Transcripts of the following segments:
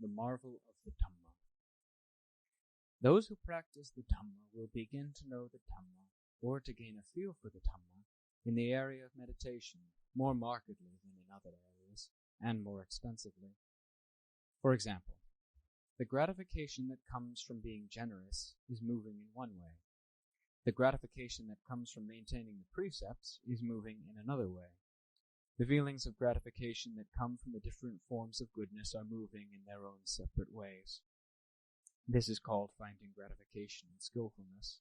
the marvel of the Dhamma. Those who practice the Dhamma will begin to know the Dhamma, or to gain a feel for the Dhamma, in the area of meditation more markedly than in other areas, and more extensively. For example, the gratification that comes from being generous is moving in one way. The gratification that comes from maintaining the precepts is moving in another way. The feelings of gratification that come from the different forms of goodness are moving in their own separate ways. This is called finding gratification in skillfulness.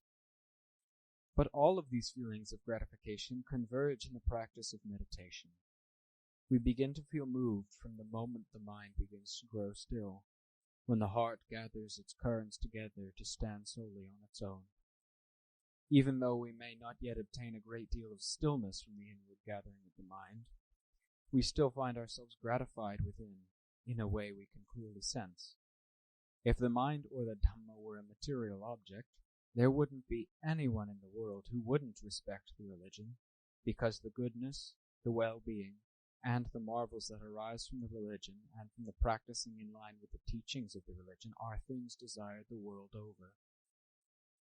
But all of these feelings of gratification converge in the practice of meditation. We begin to feel moved from the moment the mind begins to grow still, when the heart gathers its currents together to stand solely on its own. Even though we may not yet obtain a great deal of stillness from the inward gathering of the mind, we still find ourselves gratified within, in a way we can clearly sense. If the mind or the Dhamma were a material object, there wouldn't be anyone in the world who wouldn't respect the religion, because the goodness, the well-being, and the marvels that arise from the religion and from the practicing in line with the teachings of the religion are things desired the world over.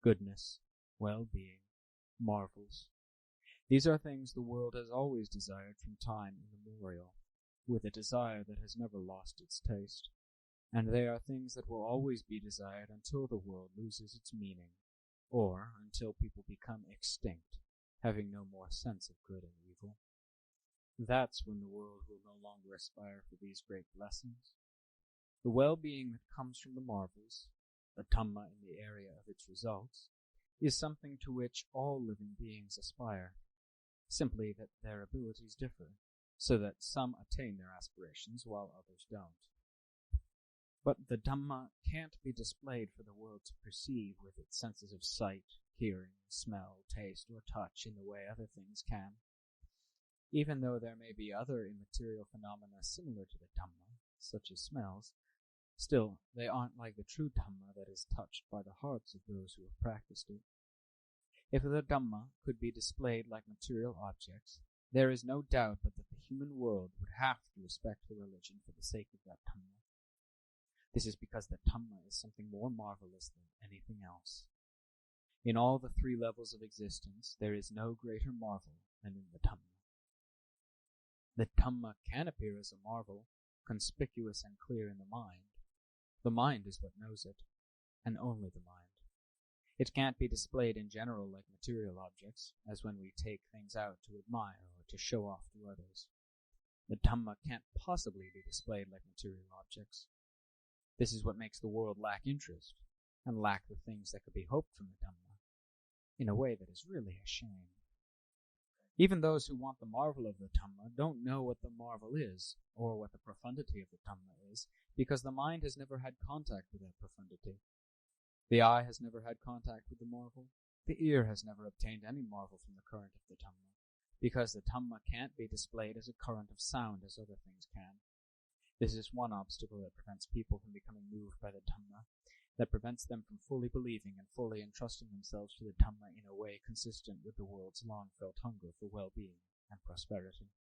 Goodness, well-being, marvels. These are things the world has always desired from time immemorial, with a desire that has never lost its taste, and they are things that will always be desired until the world loses its meaning, or until people become extinct, having no more sense of good and evil. That's when the world will no longer aspire for these great blessings. The well-being that comes from the marvels, the Dhamma in the area of its results, is something to which all living beings aspire, simply that their abilities differ, so that some attain their aspirations while others don't. But the Dhamma can't be displayed for the world to perceive with its senses of sight, hearing, smell, taste, or touch in the way other things can. Even though there may be other immaterial phenomena similar to the Dhamma, such as smells, still they aren't like the true Dhamma that is touched by the hearts of those who have practiced it. If the Dhamma could be displayed like material objects, there is no doubt but that the human world would have to respect the religion for the sake of that Dhamma. This is because the Dhamma is something more marvelous than anything else. In all the three levels of existence, there is no greater marvel than in the Dhamma. The Dhamma can appear as a marvel, conspicuous and clear in the mind. The mind is what knows it, and only the mind. It can't be displayed in general like material objects, as when we take things out to admire or to show off to others. The Dhamma can't possibly be displayed like material objects. This is what makes the world lack interest, and lack the things that could be hoped from the Dhamma, in a way that is really a shame. Even those who want the marvel of the Dhamma don't know what the marvel is, or what the profundity of the Dhamma is, because the mind has never had contact with that profundity. The eye has never had contact with the marvel. The ear has never obtained any marvel from the current of the Dhamma, because the Dhamma can't be displayed as a current of sound as other things can. This is one obstacle that prevents people from becoming moved by the Dhamma, that prevents them from fully believing and fully entrusting themselves to the Dhamma in a way consistent with the world's long-felt hunger for well-being and prosperity.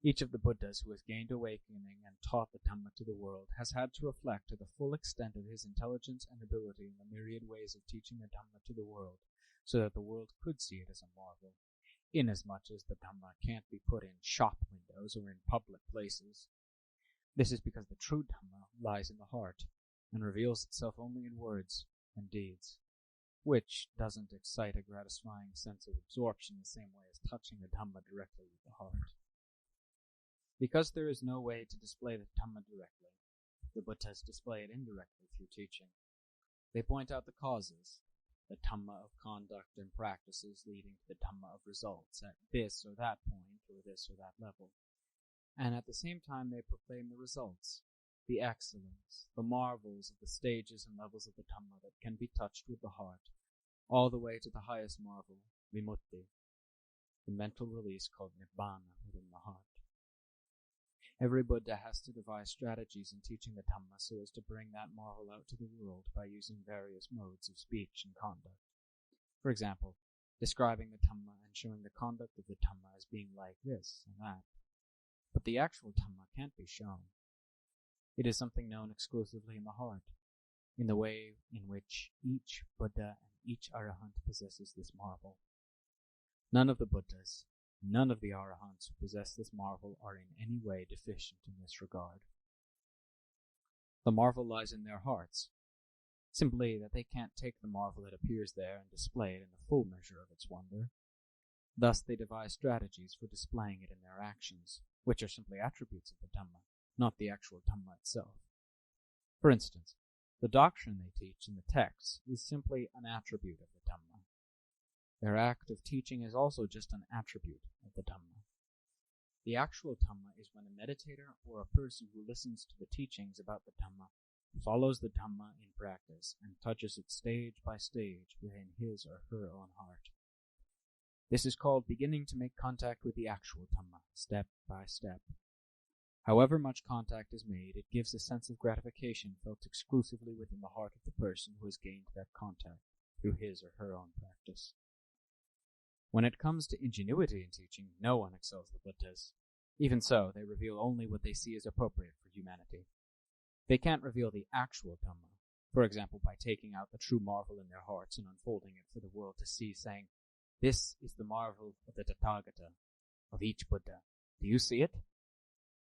Each of the Buddhas who has gained awakening and taught the Dhamma to the world has had to reflect to the full extent of his intelligence and ability in the myriad ways of teaching the Dhamma to the world, so that the world could see it as a marvel, inasmuch as the Dhamma can't be put in shop windows or in public places. This is because the true Dhamma lies in the heart, and reveals itself only in words and deeds, which doesn't excite a gratifying sense of absorption the same way as touching the Dhamma directly with the heart. Because there is no way to display the Dhamma directly, the Buddhas display it indirectly through teaching. They point out the causes, the Dhamma of conduct and practices leading to the Dhamma of results at this or that point or this or that level, and at the same time they proclaim the results, the excellence, the marvels of the stages and levels of the Dhamma that can be touched with the heart, all the way to the highest marvel, vimutti, the mental release called nibbana within the heart. Every Buddha has to devise strategies in teaching the Dhamma so as to bring that marvel out to the world by using various modes of speech and conduct. For example, describing the Dhamma and showing the conduct of the Dhamma as being like this and that. But the actual Dhamma can't be shown. It is something known exclusively in the heart, in the way in which each Buddha and each Arahant possesses this marvel. None of the Buddhas, none of the Arahants who possess this marvel are in any way deficient in this regard. The marvel lies in their hearts, simply that they can't take the marvel that appears there and display it in the full measure of its wonder. Thus they devise strategies for displaying it in their actions, which are simply attributes of the Dhamma, not the actual Dhamma itself. For instance, the doctrine they teach in the texts is simply an attribute of the Dhamma. Their act of teaching is also just an attribute of the Dhamma. The actual Dhamma is when a meditator or a person who listens to the teachings about the Dhamma follows the Dhamma in practice and touches it stage by stage within his or her own heart. This is called beginning to make contact with the actual Dhamma, step by step. However much contact is made, it gives a sense of gratification felt exclusively within the heart of the person who has gained that contact through his or her own practice. When it comes to ingenuity in teaching, no one excels the Buddhas. Even so, they reveal only what they see as appropriate for humanity. They can't reveal the actual Dhamma, for example, by taking out the true marvel in their hearts and unfolding it for the world to see, saying, "This is the marvel of the Tathagata, of each Buddha. Do you see it?"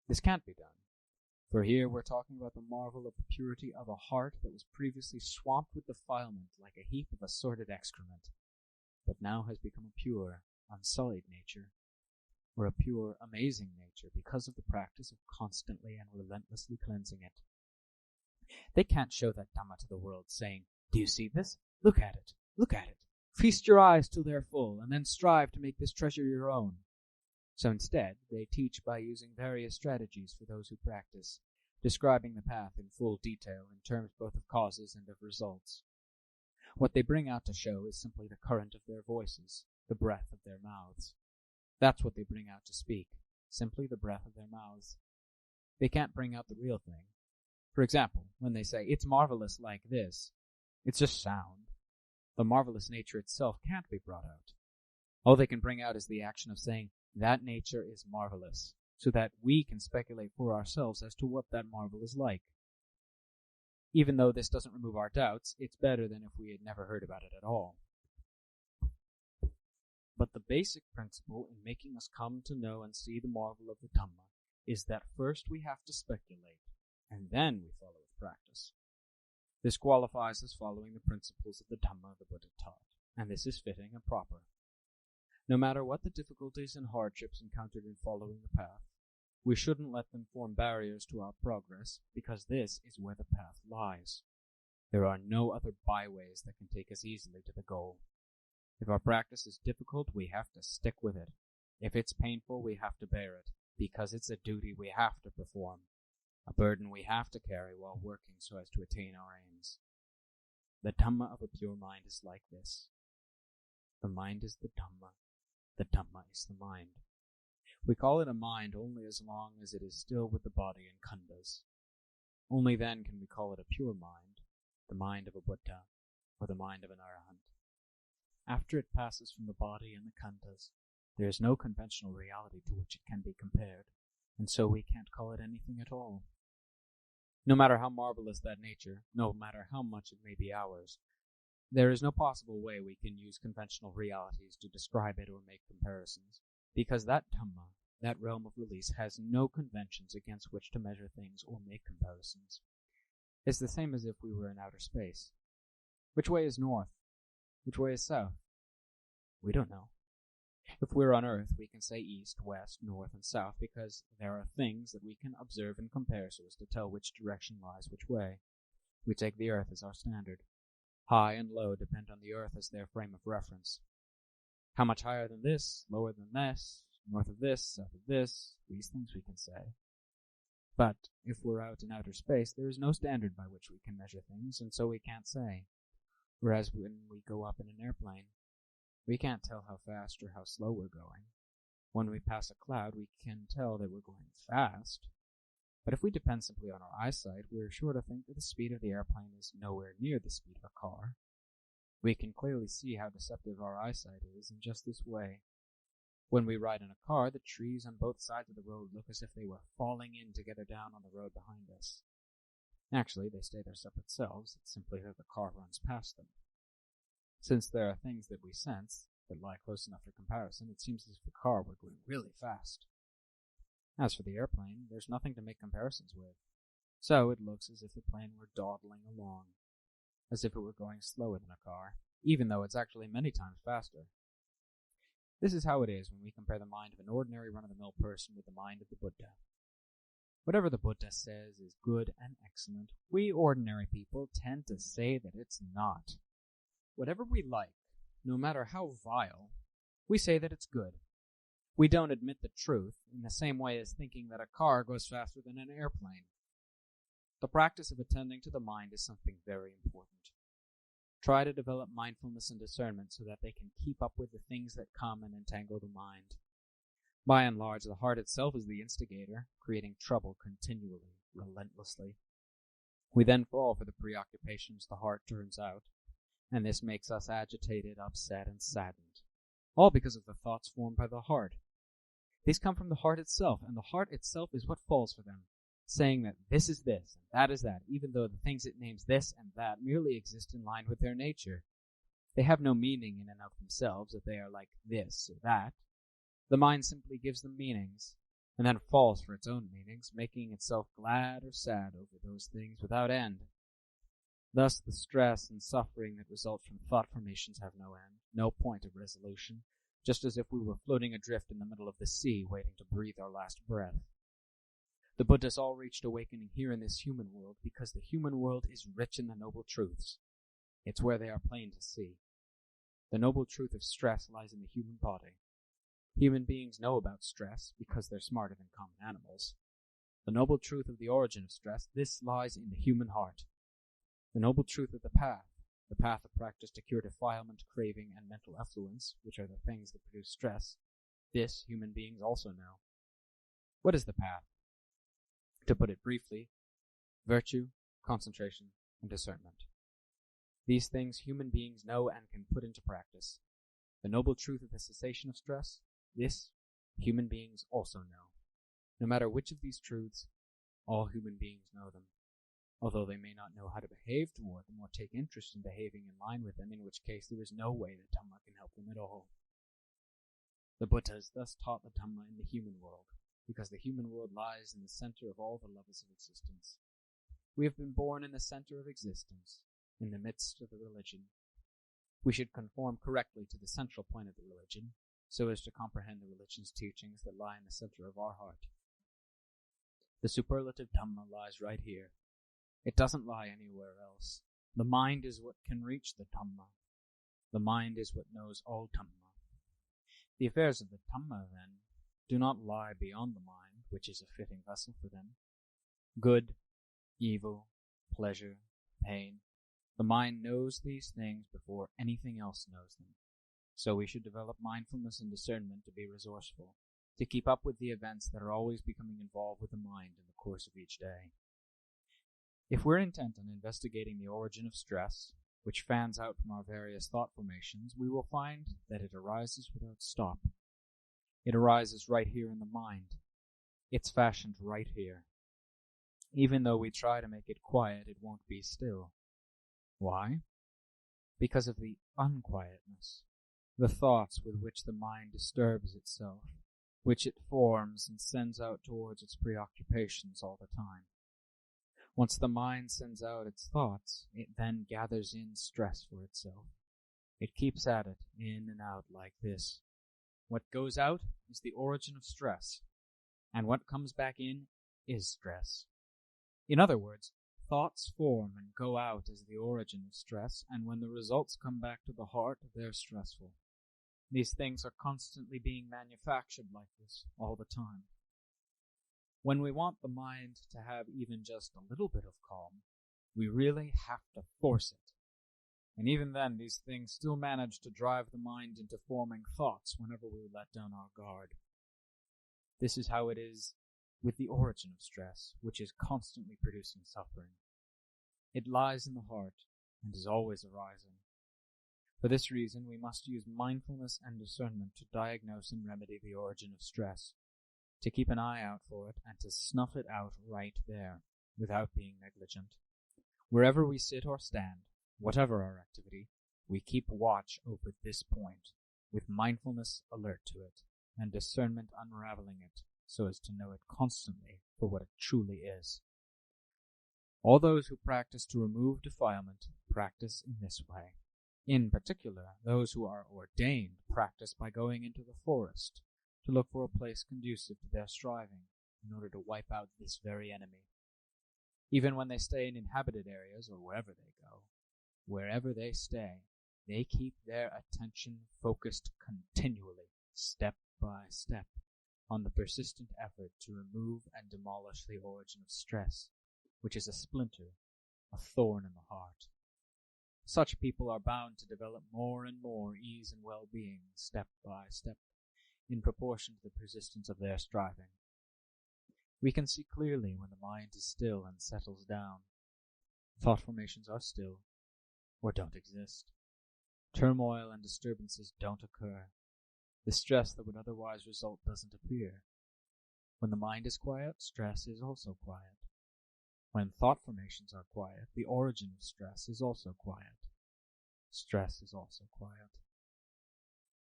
This can't be done, for here we're talking about the marvel of the purity of a heart that was previously swamped with defilement like a heap of assorted excrement, but now has become a pure, unsullied nature, or a pure, amazing nature because of the practice of constantly and relentlessly cleansing it. They can't show that Dhamma to the world, saying, "Do you see this? Look at it, look at it. Feast your eyes till they're full, and then strive to make this treasure your own." So instead, they teach by using various strategies for those who practice, describing the path in full detail in terms both of causes and of results. What they bring out to show is simply the current of their voices, the breath of their mouths. That's what they bring out to speak, simply the breath of their mouths. They can't bring out the real thing. For example, when they say, "It's marvelous like this," it's just sound. The marvelous nature itself can't be brought out. All they can bring out is the action of saying, "That nature is marvelous," so that we can speculate for ourselves as to what that marvel is like. Even though this doesn't remove our doubts, it's better than if we had never heard about it at all. But the basic principle in making us come to know and see the marvel of the Dhamma is that first we have to speculate, and then we follow with practice. This qualifies as following the principles of the Dhamma the Buddha taught, and this is fitting and proper. No matter what the difficulties and hardships encountered in following the path, we shouldn't let them form barriers to our progress, because this is where the path lies. There are no other byways that can take us easily to the goal. If our practice is difficult, we have to stick with it. If it's painful, we have to bear it, because it's a duty we have to perform, a burden we have to carry while working so as to attain our aims. The Dhamma of a pure mind is like this. The mind is the Dhamma. The Dhamma is the mind. We call it a mind only as long as it is still with the body and khandhas. Only then can we call it a pure mind, the mind of a Buddha, or the mind of an Arahant. After it passes from the body and the khandhas, there is no conventional reality to which it can be compared, and so we can't call it anything at all. No matter how marvelous that nature, no matter how much it may be ours, there is no possible way we can use conventional realities to describe it or make comparisons, because that Dhamma, that realm of release, has no conventions against which to measure things or make comparisons. It's the same as if we were in outer space. Which way is north? Which way is south? We don't know. If we're on Earth, we can say east, west, north, and south, because there are things that we can observe and compare so as to tell which direction lies which way. We take the Earth as our standard. High and low depend on the Earth as their frame of reference. How much higher than this, lower than this, north of this, south of this, these things we can say. But if we're out in outer space, there is no standard by which we can measure things, and so we can't say. Whereas when we go up in an airplane, we can't tell how fast or how slow we're going. When we pass a cloud, we can tell that we're going fast. But if we depend simply on our eyesight, we're sure to think that the speed of the airplane is nowhere near the speed of a car. We can clearly see how deceptive our eyesight is in just this way. When we ride in a car, the trees on both sides of the road look as if they were falling in together down on the road behind us. Actually, they stay their separate selves, it's simply that the car runs past them. Since there are things that we sense that lie close enough for comparison, it seems as if the car were going really fast. As for the airplane, there's nothing to make comparisons with, so it looks as if the plane were dawdling along, as if it were going slower than a car, even though it's actually many times faster. This is how it is when we compare the mind of an ordinary run-of-the-mill person with the mind of the Buddha. Whatever the Buddha says is good and excellent, we ordinary people tend to say that it's not. Whatever we like, no matter how vile, we say that it's good. We don't admit the truth in the same way as thinking that a car goes faster than an airplane. The practice of attending to the mind is something very important. Try to develop mindfulness and discernment so that they can keep up with the things that come and entangle the mind. By and large, the heart itself is the instigator, creating trouble continually, relentlessly. We then fall for the preoccupations the heart turns out, and this makes us agitated, upset, and saddened, all because of the thoughts formed by the heart. These come from the heart itself, and the heart itself is what falls for them, saying that this is this, and that is that, even though the things it names this and that merely exist in line with their nature. They have no meaning in and of themselves that they are like this or that. The mind simply gives them meanings, and then falls for its own meanings, making itself glad or sad over those things without end. Thus the stress and suffering that result from thought formations have no end, no point of resolution, just as if we were floating adrift in the middle of the sea, waiting to breathe our last breath. The Buddhas all reached awakening here in this human world because the human world is rich in the noble truths. It's where they are plain to see. The noble truth of stress lies in the human body. Human beings know about stress because they're smarter than common animals. The noble truth of the origin of stress, this lies in the human heart. The noble truth of the path of practice to cure defilement, craving, and mental effluence, which are the things that produce stress, this human beings also know. What is the path? To put it briefly, virtue, concentration, and discernment. These things human beings know and can put into practice. The noble truth of the cessation of stress, this human beings also know. No matter which of these truths, all human beings know them, although they may not know how to behave toward them or take interest in behaving in line with them, in which case there is no way that Dhamma can help them at all. The Buddhas thus taught the Dhamma in the human world, because the human world lies in the center of all the levels of existence. We have been born in the center of existence, in the midst of the religion. We should conform correctly to the central point of the religion, so as to comprehend the religion's teachings that lie in the center of our heart. The superlative Dhamma lies right here. It doesn't lie anywhere else. The mind is what can reach the Dhamma. The mind is what knows all Dhamma. The affairs of the Dhamma, then, do not lie beyond the mind, which is a fitting vessel for them. Good, evil, pleasure, pain. The mind knows these things before anything else knows them. So we should develop mindfulness and discernment to be resourceful, to keep up with the events that are always becoming involved with the mind in the course of each day. If we're intent on investigating the origin of stress, which fans out from our various thought formations, we will find that it arises without stop. It arises right here in the mind. It's fashioned right here. Even though we try to make it quiet, it won't be still. Why? Because of the unquietness, the thoughts with which the mind disturbs itself, which it forms and sends out towards its preoccupations all the time. Once the mind sends out its thoughts, it then gathers in stress for itself. It keeps at it, in and out like this. What goes out is the origin of stress, and what comes back in is stress. In other words, thoughts form and go out as the origin of stress, and when the results come back to the heart, they're stressful. These things are constantly being manufactured like this all the time. When we want the mind to have even just a little bit of calm, we really have to force it. And even then, these things still manage to drive the mind into forming thoughts whenever we let down our guard. This is how it is with the origin of stress, which is constantly producing suffering. It lies in the heart and is always arising. For this reason, we must use mindfulness and discernment to diagnose and remedy the origin of stress, to keep an eye out for it and to snuff it out right there, without being negligent. Wherever we sit or stand, whatever our activity, we keep watch over this point, with mindfulness alert to it, and discernment unraveling it, so as to know it constantly for what it truly is. All those who practice to remove defilement practice in this way. In particular, those who are ordained practice by going into the forest to look for a place conducive to their striving in order to wipe out this very enemy. Even when they stay in inhabited areas or wherever they go, wherever they stay, they keep their attention focused continually, step by step, on the persistent effort to remove and demolish the origin of stress, which is a splinter, a thorn in the heart. Such people are bound to develop more and more ease and well-being, step by step, in proportion to the persistence of their striving. We can see clearly when the mind is still and settles down. Thought formations are still, or don't exist. Turmoil and disturbances don't occur. The stress that would otherwise result doesn't appear. When the mind is quiet, stress is also quiet. When thought formations are quiet, the origin of stress is also quiet. Stress is also quiet.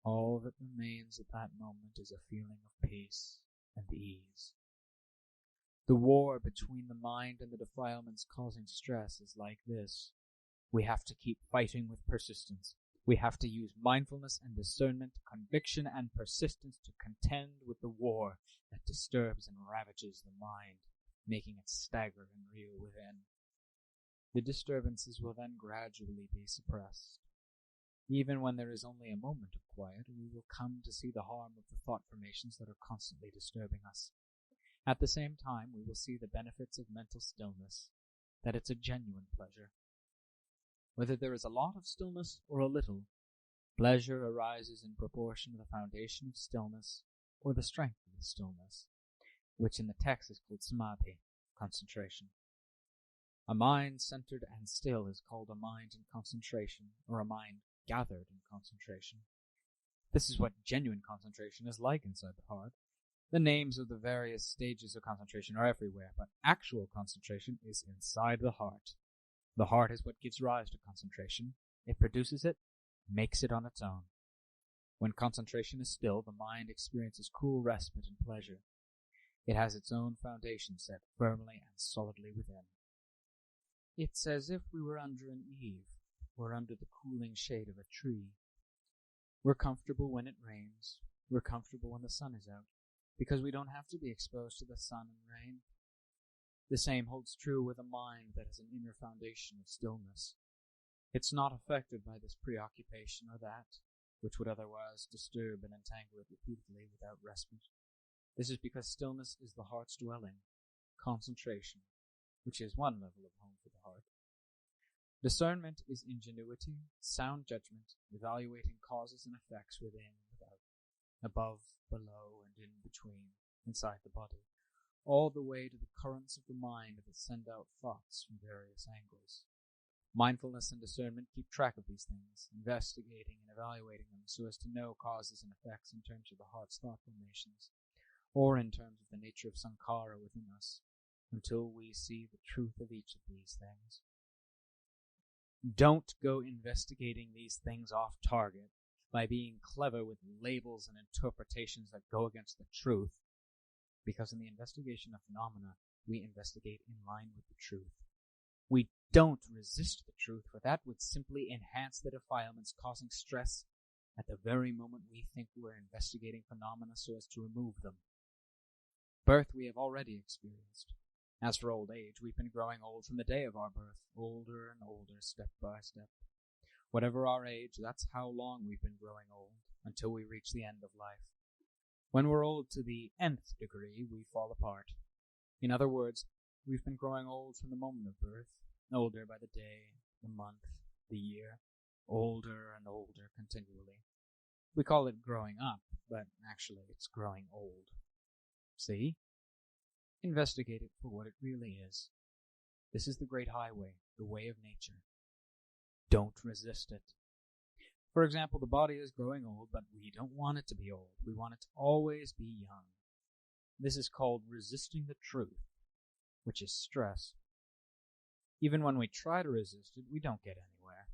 All that remains at that moment is a feeling of peace and ease. The war between the mind and the defilements causing stress is like this. We have to keep fighting with persistence. We have to use mindfulness and discernment, conviction and persistence to contend with the war that disturbs and ravages the mind, making it stagger and reel within. The disturbances will then gradually be suppressed. Even when there is only a moment of quiet, we will come to see the harm of the thought formations that are constantly disturbing us. At the same time, we will see the benefits of mental stillness, that it's a genuine pleasure. Whether there is a lot of stillness or a little, pleasure arises in proportion to the foundation of stillness or the strength of the stillness, which in the text is called samadhi, concentration. A mind centered and still is called a mind in concentration, or a mind gathered in concentration. This is what genuine concentration is like inside the heart. The names of the various stages of concentration are everywhere, but actual concentration is inside the heart. The heart is what gives rise to concentration. It produces it, makes it on its own. When concentration is still, the mind experiences cool respite and pleasure. It has its own foundation set firmly and solidly within. It's as if we were under an eave, or under the cooling shade of a tree. We're comfortable when it rains. We're comfortable when the sun is out, because we don't have to be exposed to the sun and rain. The same holds true with a mind that has an inner foundation of stillness. It's not affected by this preoccupation or that, which would otherwise disturb and entangle it repeatedly without respite. This is because stillness is the heart's dwelling, concentration, which is one level of home for the heart. Discernment is ingenuity, sound judgment, evaluating causes and effects within and without, above, below, and in between, inside the body, all the way to the currents of the mind that send out thoughts from various angles. Mindfulness and discernment keep track of these things, investigating and evaluating them so as to know causes and effects in terms of the heart's thought formations, or in terms of the nature of sankhara within us, until we see the truth of each of these things. Don't go investigating these things off target by being clever with labels and interpretations that go against the truth, because in the investigation of phenomena, we investigate in line with the truth. We don't resist the truth, for that would simply enhance the defilements causing stress at the very moment we think we're investigating phenomena so as to remove them. Birth we have already experienced. As for old age, we've been growing old from the day of our birth, older and older, step by step. Whatever our age, that's how long we've been growing old, until we reach the end of life. When we're old to the nth degree, we fall apart. In other words, we've been growing old from the moment of birth, older by the day, the month, the year, older and older continually. We call it growing up, but actually it's growing old. See? Investigate it for what it really is. This is the great highway, the way of nature. Don't resist it. For example, the body is growing old, but we don't want it to be old. We want it to always be young. This is called resisting the truth. which is stress. Even when we try to resist it, we don't get anywhere.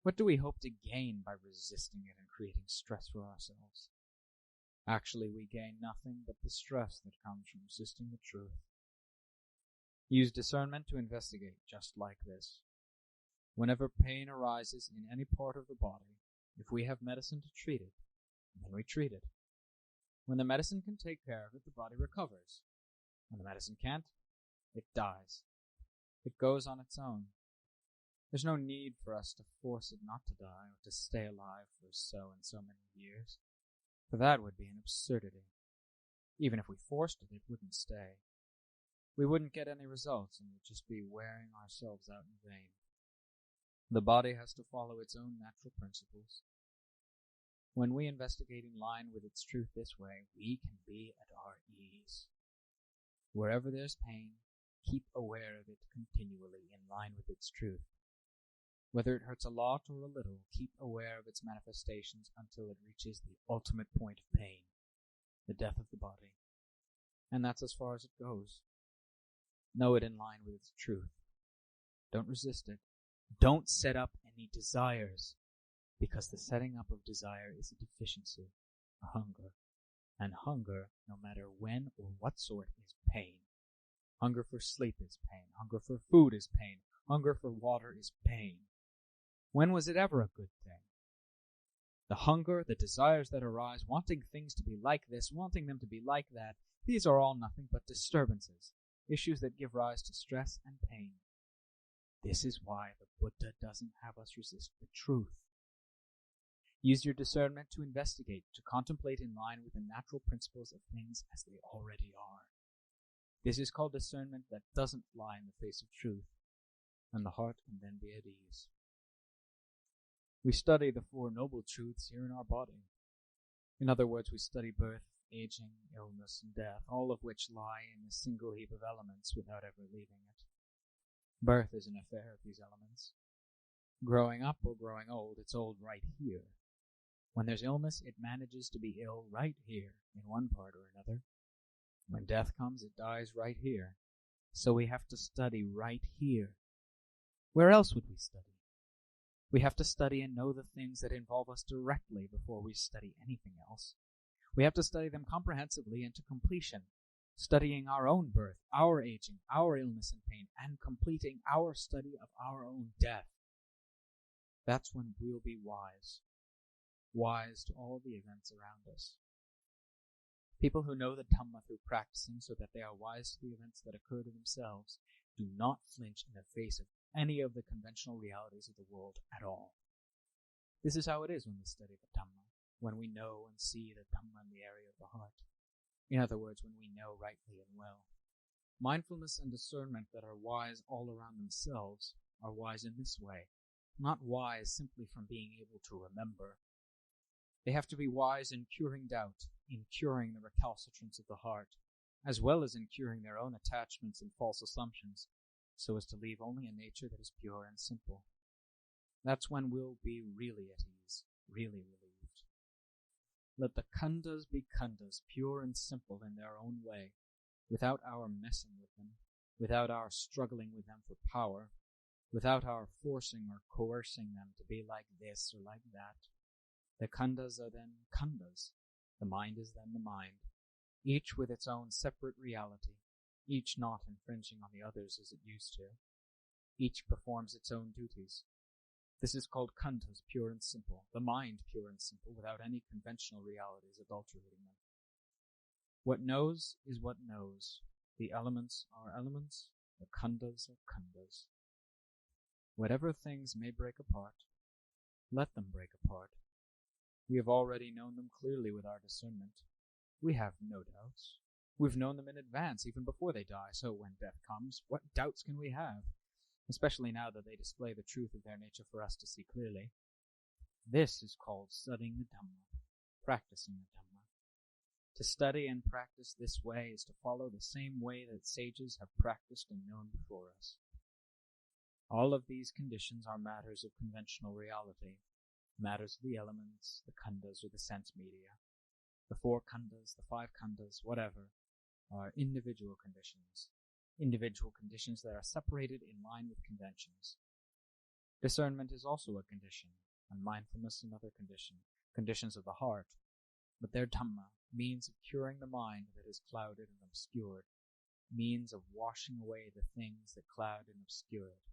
What do we hope to gain by resisting it and creating stress for ourselves? Actually, we gain nothing but the stress that comes from resisting the truth. Use discernment to investigate just like this. Whenever pain arises in any part of the body, if we have medicine to treat it, then we treat it. When the medicine can take care of it, the body recovers. When the medicine can't, it dies. It goes on its own. There's no need for us to force it not to die or to stay alive for so and so many years, for that would be an absurdity. Even if we forced it, it wouldn't stay. We wouldn't get any results and would just be wearing ourselves out in vain. The body has to follow its own natural principles. When we investigate in line with its truth this way, we can be at our ease. Wherever there's pain, keep aware of it continually in line with its truth. Whether it hurts a lot or a little, keep aware of its manifestations until it reaches the ultimate point of pain, the death of the body. And that's as far as it goes. Know it in line with its truth. Don't resist it. Don't set up any desires, because the setting up of desire is a deficiency, a hunger. And hunger, no matter when or what sort, is pain. Hunger for sleep is pain. Hunger for food is pain. Hunger for water is pain. When was it ever a good thing? The hunger, the desires that arise, wanting things to be like this, wanting them to be like that, these are all nothing but disturbances, issues that give rise to stress and pain. This is why the Buddha doesn't have us resist the truth. Use your discernment to investigate, to contemplate in line with the natural principles of things as they already are. This is called discernment that doesn't fly in the face of truth, and the heart can then be at ease. We study the Four Noble Truths here in our body. In other words, we study birth, aging, illness, and death, all of which lie in a single heap of elements without ever leaving it. Birth is an affair of these elements. Growing up or growing old, it's old right here. When there's illness, it manages to be ill right here, in one part or another. When death comes, it dies right here. So we have to study right here. Where else would we study? We have to study and know the things that involve us directly before we study anything else. We have to study them comprehensively and to completion, studying our own birth, our aging, our illness and pain, and completing our study of our own death. That's when we'll be wise to all the events around us. People who know the Dhamma through practicing so that they are wise to the events that occur to themselves do not flinch in the face of any of the conventional realities of the world at all. This is how it is when we study the Dhamma, when we know and see the Dhamma in the area of the heart. In other words, when we know rightly and well. Mindfulness and discernment that are wise all around themselves are wise in this way, not wise simply from being able to remember. They have to be wise in curing doubt, in curing the recalcitrance of the heart, as well as in curing their own attachments and false assumptions, so as to leave only a nature that is pure and simple. That's when we'll be really at ease, really relieved. Let the khandhas be khandhas, pure and simple in their own way, without our messing with them, without our struggling with them for power, without our forcing or coercing them to be like this or like that. The khandhas are then khandhas. The mind is then the mind, each with its own separate reality, each not infringing on the others as it used to. Each performs its own duties. This is called khandhas, pure and simple, the mind pure and simple, without any conventional realities adulterating them. What knows is what knows. The elements are elements, the khandhas are khandhas. Whatever things may break apart, let them break apart. We have already known them clearly with our discernment. We have no doubts. We've known them in advance, even before they die, so when death comes, what doubts can we have? Especially now that they display the truth of their nature for us to see clearly. This is called studying the Dhamma, practicing the Dhamma. To study and practice this way is to follow the same way that sages have practiced and known before us. All of these conditions are matters of conventional reality, matters of the elements, the khandhas, or the sense media. The 4 khandhas, the 5 khandhas, whatever, are individual conditions, individual conditions that are separated in line with conventions. Discernment is also a condition, and mindfulness another condition, conditions of the heart, but their Dhamma, means of curing the mind that is clouded and obscured, means of washing away the things that cloud and obscure it,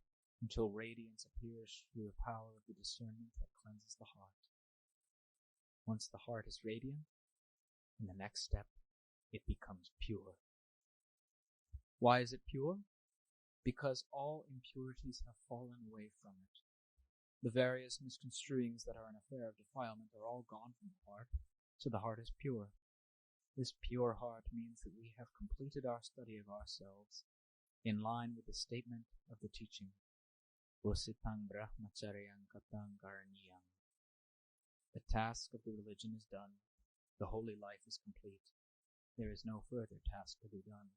until radiance appears through the power of the discernment that cleanses the heart. Once the heart is radiant, in the next step, it becomes pure. Why is it pure? Because all impurities have fallen away from it. The various misconstruings that are an affair of defilement are all gone from the heart, so the heart is pure. This pure heart means that we have completed our study of ourselves in line with the statement of the teaching, Usitang brahmacharyang katang karaniyang. The task of the religion is done. The holy life is complete. There is no further task to be done.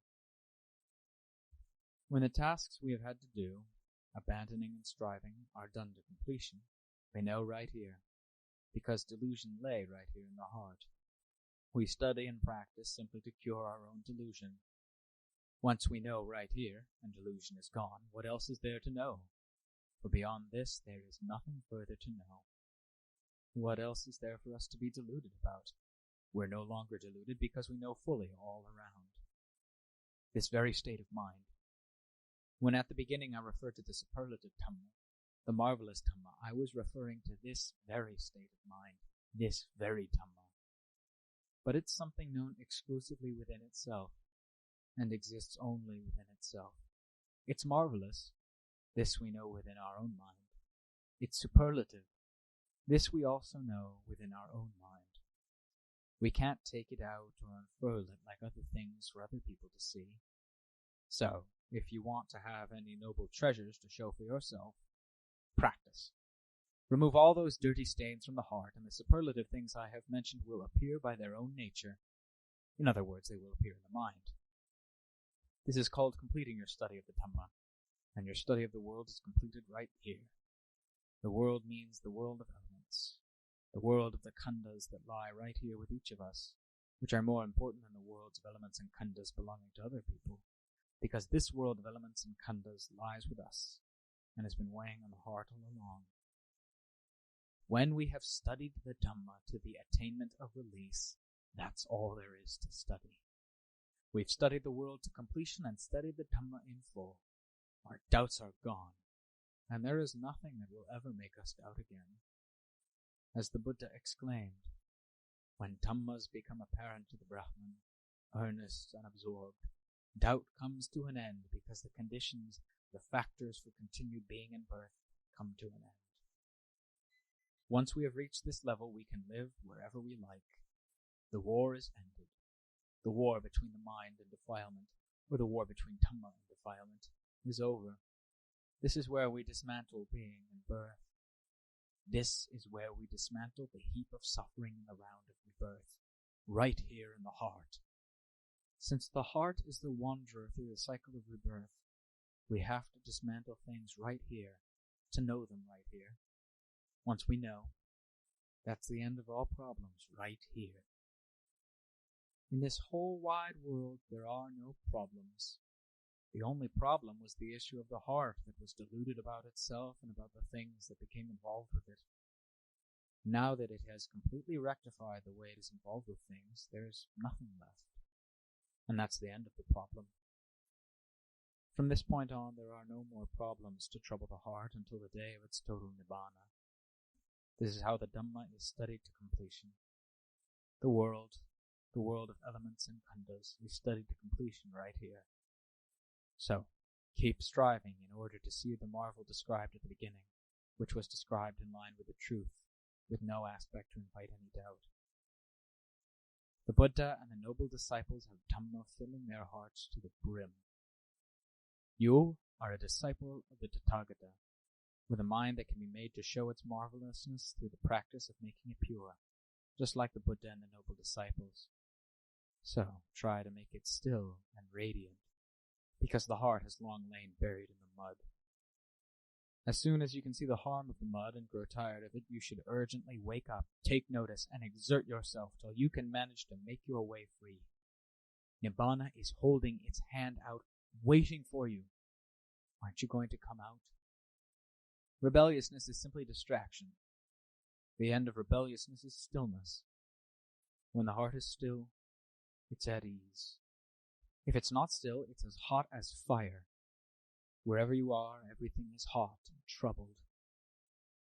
When the tasks we have had to do, abandoning and striving, are done to completion, we know right here, because delusion lay right here in the heart. We study and practice simply to cure our own delusion. Once we know right here, and delusion is gone, what else is there to know? For beyond this, there is nothing further to know. What else is there for us to be deluded about? We're no longer deluded because we know fully all around. This very state of mind. When at the beginning I referred to the superlative Dhamma, the marvelous Dhamma, I was referring to this very state of mind, this very Dhamma. But it's something known exclusively within itself, and exists only within itself. It's marvelous. This we know within our own mind. It's superlative. This we also know within our own mind. We can't take it out or unfurl it like other things for other people to see. So, if you want to have any noble treasures to show for yourself, practice. Remove all those dirty stains from the heart, and the superlative things I have mentioned will appear by their own nature. In other words, they will appear in the mind. This is called completing your study of the Dhamma, and your study of the world is completed right here. The world means the world of elements, the world of the khandhas that lie right here with each of us, which are more important than the worlds of elements and khandhas belonging to other people, because this world of elements and khandhas lies with us, and has been weighing on the heart all along. When we have studied the Dhamma to the attainment of release, that's all there is to study. We've studied the world to completion and studied the Dhamma in full. Our doubts are gone, and there is nothing that will ever make us doubt again. As the Buddha exclaimed, when Dhammas become apparent to the Brahman, earnest and absorbed, doubt comes to an end because the conditions, the factors for continued being and birth, come to an end. Once we have reached this level, we can live wherever we like. The war is ended. The war between the mind and defilement, or the war between Dhamma and defilement, is over. This is where we dismantle being and birth. This is where we dismantle the heap of suffering in the round of rebirth, right here in the heart. Since the heart is the wanderer through the cycle of rebirth, we have to dismantle things right here to know them right here. Once we know, that's the end of all problems right here. In this whole wide world, there are no problems. The only problem was the issue of the heart that was deluded about itself and about the things that became involved with it. Now that it has completely rectified the way it is involved with things, there's nothing left. And that's the end of the problem. From this point on, there are no more problems to trouble the heart until the day of its total nibbana. This is how the Dhamma is studied to completion. The world of elements and khandhas, is studied to completion right here. So, keep striving in order to see the marvel described at the beginning, which was described in line with the truth, with no aspect to invite any doubt. The Buddha and the noble disciples have Dhamma filling their hearts to the brim. You are a disciple of the Tathagata, with a mind that can be made to show its marvelousness through the practice of making it pure, just like the Buddha and the noble disciples. So try to make it still and radiant, because the heart has long lain buried in the mud. As soon as you can see the harm of the mud and grow tired of it, you should urgently wake up, take notice, and exert yourself till you can manage to make your way free. Nibbana is holding its hand out waiting for you. Aren't you going to come out? Rebelliousness is simply distraction. The end of rebelliousness is stillness. When the heart is still, it's at ease. If it's not still, it's as hot as fire. Wherever you are, everything is hot and troubled.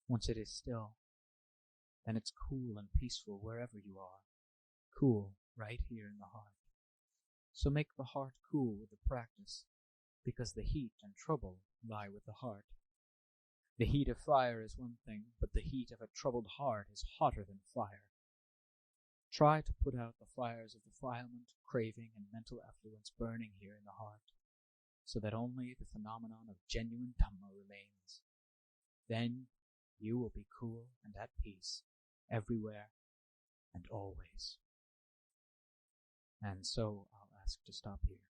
Once it is still, then it's cool and peaceful wherever you are. Cool right here in the heart. So make the heart cool with the practice, because the heat and trouble lie with the heart. The heat of fire is one thing, but the heat of a troubled heart is hotter than fire. Try to put out the fires of defilement, craving, and mental effluence burning here in the heart, so that only the phenomenon of genuine Dhamma remains. Then you will be cool and at peace, everywhere and always. And so I'll ask to stop here.